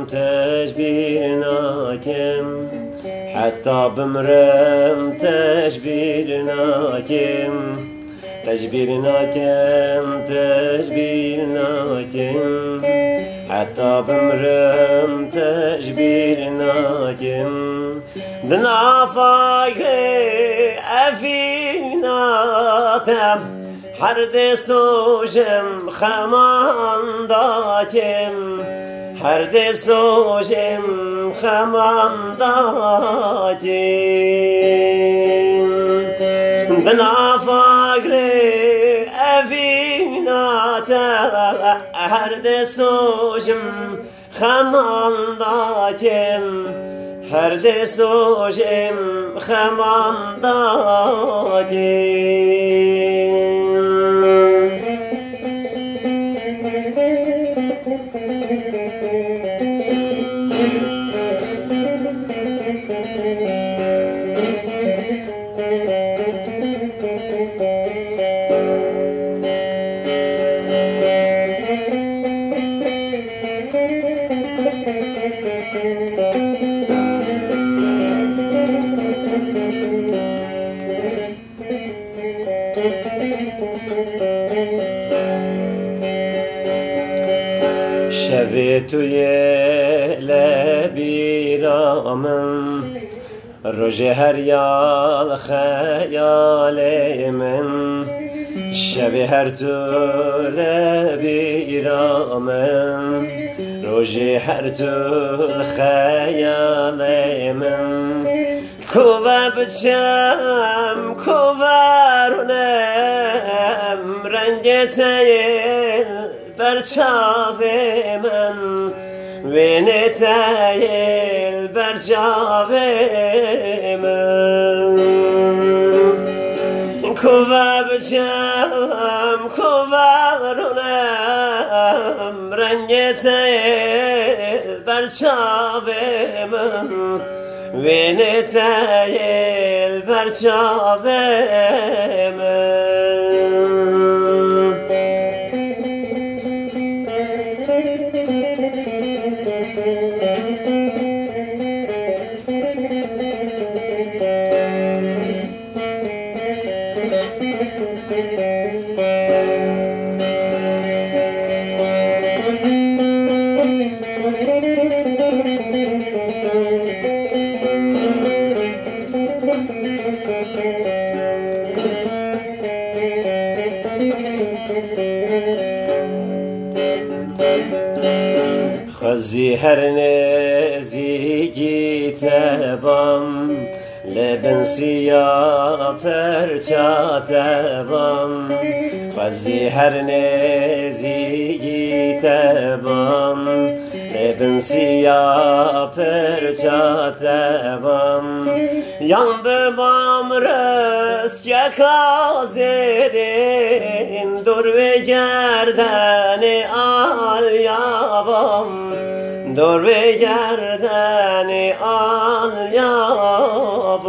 تجبیر ناکم حتی بمرم تجبیر ناکم حتی بمرم تجبیر ناکم دنافاق افیناتم هر دسوجم خمانداکم هر دسوجم خمانداکم دنافاق افیناتم هر دسوجم خمانداکم هر دسوجم خمانداکم شوی توی لبی رامن روژ هر یال خیال من شوی هر تو لبی رامن روژ هر تو خیال من کوه بچم کوه رونم رنگ تیل بر چاو من وین تیل بر چاو من کوه بچم کوه رونم رنگ تیل بر چاو من وین تیل بر چاو من خزی هر نزیگی تبام لبن سیاه پرچا تبام خزی هر نزیگی تبام لبن سیاه پرچا تبام yan bebam rest yakazerin dur ve gerdeni al yabam dur ve gerdeni al yabam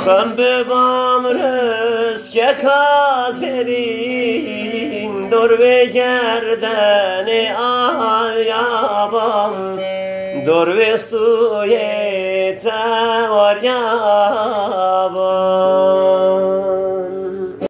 han bebam rest yakazerin dur ve gerdeni al yabam Dor vestuye tavarya